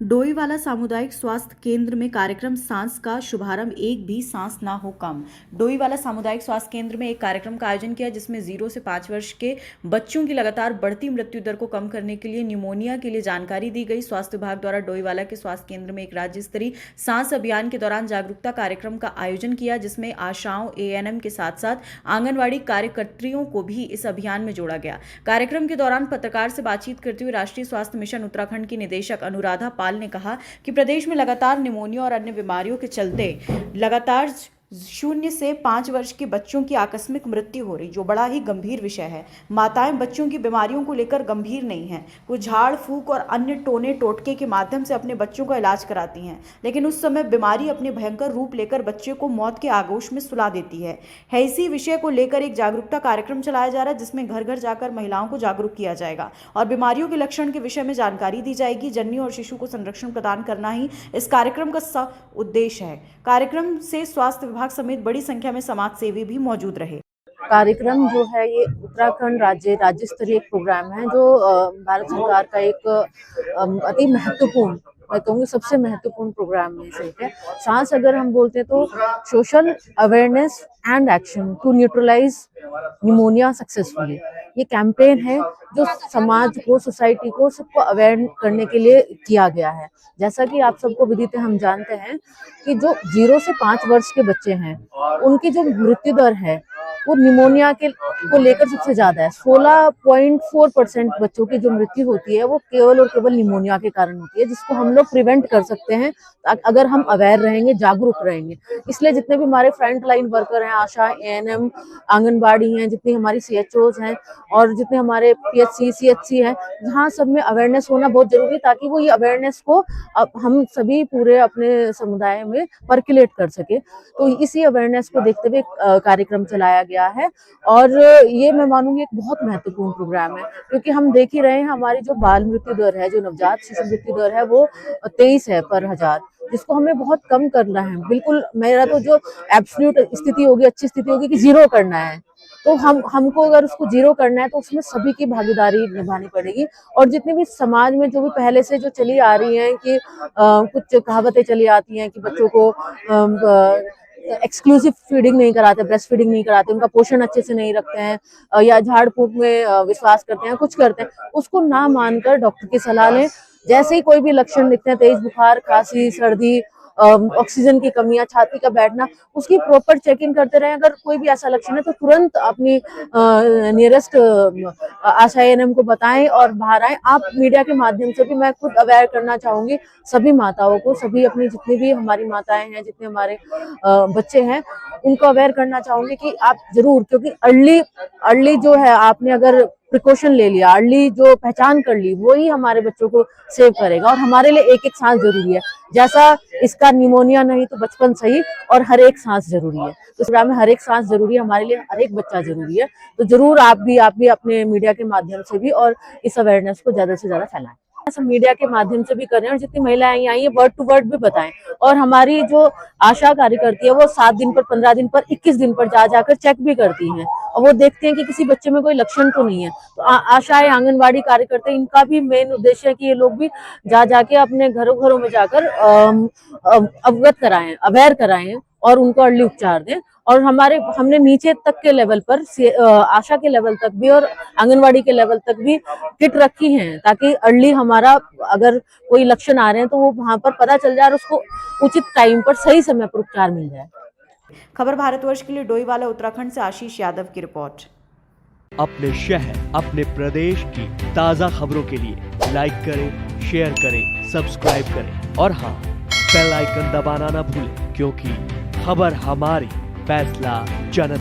डोईवाला सामुदायिक स्वास्थ्य केंद्र में कार्यक्रम सांस का शुभारंभ। एक भी सांस ना हो कम। डोईवाला सामुदायिक स्वास्थ्य केंद्र में एक कार्यक्रम का आयोजन किया जिसमें 0 से 5 वर्ष के बच्चों की लगातार बढ़ती मृत्यु दर को कम करने के लिए निमोनिया के लिए जानकारी दी गई। स्वास्थ्य विभाग द्वारा डोईवाला के स्वास्थ्य केंद्र में एक राज्य स्तरीय सांस अभियान के दौरान जागरूकता कार्यक्रम का आयोजन किया जिसमें आशाओं, एएनएम के साथ साथ आंगनवाड़ी कार्यकर्त्रियों को भी इस अभियान में जोड़ा गया। कार्यक्रम के दौरान पत्रकार से बातचीत करते हुए राष्ट्रीय स्वास्थ्य मिशन उत्तराखंड की निदेशक अनुराधा पाल ने कहा कि प्रदेश में लगातार निमोनिया और अन्य बीमारियों के चलते लगातार 0 से 5 वर्ष के बच्चों की आकस्मिक मृत्यु हो रही, जो बड़ा ही गंभीर विषय है। माताएं बच्चों की बीमारियों को लेकर गंभीर नहीं हैं। वो झाड़ फूंक और अन्य टोने टोटके के माध्यम से अपने बच्चों का इलाज कराती हैं, लेकिन उस समय बीमारी अपने भयंकर रूप लेकर बच्चे को मौत के आगोश में सुला देती है। इसी विषय को लेकर एक जागरूकता कार्यक्रम चलाया जा रहा है जिसमें घर घर जाकर महिलाओं को जागरूक किया जाएगा और बीमारियों के लक्षण के विषय में जानकारी दी जाएगी। जननी और शिशु को संरक्षण प्रदान करना ही इस कार्यक्रम का उद्देश्य है। कार्यक्रम से स्वास्थ्य विभाग समेत बड़ी संख्या में समाज सेवी भी मौजूद रहे। कार्यक्रम जो है ये उत्तराखंड राज्य स्तरीय एक प्रोग्राम है जो भारत सरकार का एक अति महत्वपूर्ण, मैं कहूँगी सबसे महत्वपूर्ण प्रोग्राम में से एक है। सांस अगर हम बोलते हैं तो social awareness and action to neutralize pneumonia successfully, ये कैंपेन है जो समाज को, सोसाइटी को, सबको अवेयर करने के लिए किया गया है। जैसा कि आप सबको विदित है, हम जानते हैं कि जो 0 से 5 वर्ष के बच्चे हैं उनकी जो मृत्यु दर है वो निमोनिया को लेकर सबसे ज्यादा है। 16.4% बच्चों की जो मृत्यु होती है वो केवल और केवल निमोनिया के कारण होती है, जिसको हम लोग प्रिवेंट कर सकते हैं अगर हम अवेयर रहेंगे, जागरूक रहेंगे। इसलिए जितने भी हमारे फ्रंट लाइन वर्कर हैं, आशा, एएनएम, आंगनबाड़ी हैं, जितनी हमारी सीएचओज हैं और जितने हमारे पीएचसी, सीएचसी हैं, जहाँ सब में अवेयरनेस होना बहुत जरूरी है ताकि वो ये अवेयरनेस को हम सभी पूरे अपने समुदाय में पर्कुलेट कर सके। तो इसी अवेयरनेस को देखते हुए कार्यक्रम चलाया गया है और ये मैं मानूंगी एक बहुत महत्वपूर्ण प्रोग्राम है, क्योंकि हम देख ही रहे हैं हमारी जो बाल मृत्यु दर है, जो नवजात शिशु मृत्यु दर है वो 23 है पर हजार, जिसको हमें बहुत कम करना है। बिल्कुल मेरा तो जो एब्सोल्यूट स्थिति होगी, अच्छी स्थिति होगी कि 0 करना है, तो हमको अगर उसको 0 करना है तो उसमें सभी की भागीदारी निभानी पड़ेगी। और जितने भी समाज में जो भी पहले से जो चली आ रही हैं कि कुछ कहावतें चली आती हैं कि बच्चों को एक्सक्लूसिव फीडिंग नहीं कराते, ब्रेस्ट फीडिंग नहीं कराते, उनका पोषण अच्छे से नहीं रखते हैं या झाड़ फूंक में विश्वास करते हैं, कुछ करते हैं, उसको ना मानकर डॉक्टर की सलाह लें। जैसे ही कोई भी लक्षण दिखते हैं, तेज बुखार, खांसी, सर्दी, ऑक्सीजन की कमी या छाती का बैठना, उसकी प्रॉपर चेकिंग करते रहें। अगर कोई भी ऐसा लक्षण है तो तुरंत अपनी नियरेस्ट आशा एएनएम को बताएं और बाहर आए। आप मीडिया के माध्यम से भी मैं खुद अवेयर करना चाहूंगी सभी माताओं को, सभी अपनी जितनी भी हमारी माताएं हैं, जितने हमारे बच्चे हैं, उनको अवेयर करना चाहूंगी कि आप जरूर, क्योंकि अर्ली जो है, आपने अगर प्रिकॉशन ले लिया, अर्ली जो पहचान कर ली, वही हमारे बच्चों को सेव करेगा। और हमारे लिए एक एक सांस जरूरी है, जैसा इसका निमोनिया नहीं तो बचपन सही, और हर एक सांस जरूरी है। तो इस प्रोग्राम में हर एक सांस जरूरी है, हमारे लिए हर एक बच्चा जरूरी है। तो जरूर आप भी अपने मीडिया के माध्यम से भी और इस अवेयरनेस को ज्यादा से ज्यादा फैलाएं। ऐसा मीडिया के माध्यम से भी करें और जितनी महिलाएं आई है वर्ड टू वर्ड भी बताएं। और हमारी जो आशा कार्यकर्ती है वो 7 दिन पर, 15 दिन पर, 21 दिन पर जाकर चेक भी करती हैं और वो देखते हैं कि किसी बच्चे में कोई लक्षण तो नहीं है। तो आशाएं, आंगनबाड़ी कार्यकर्ता, इनका भी मेन उद्देश्य है कि ये लोग भी जाके अपने घरों में जाकर अवगत कराएं, अवेयर कराएं और उनको अर्ली उपचार दें। और हमने नीचे तक के लेवल पर, आशा के लेवल तक भी और आंगनवाड़ी के लेवल तक भी किट रखी हैं, ताकि अर्ली हमारा अगर कोई लक्षण आ रहे हैं तो वो वहां पर पता चल जाए और उसको उचित टाइम पर, सही समय पर उपचार मिल जाए। खबर भारतवर्ष के लिए डोईवाला उत्तराखंड से आशीष यादव की रिपोर्ट। अपने शहर, अपने प्रदेश की ताजा खबरों के लिए लाइक करें, शेयर करें, सब्सक्राइब करें और हाँ, बेल आइकन दबाना ना भूलें, क्योंकि खबर हमारी, फैसला जनता।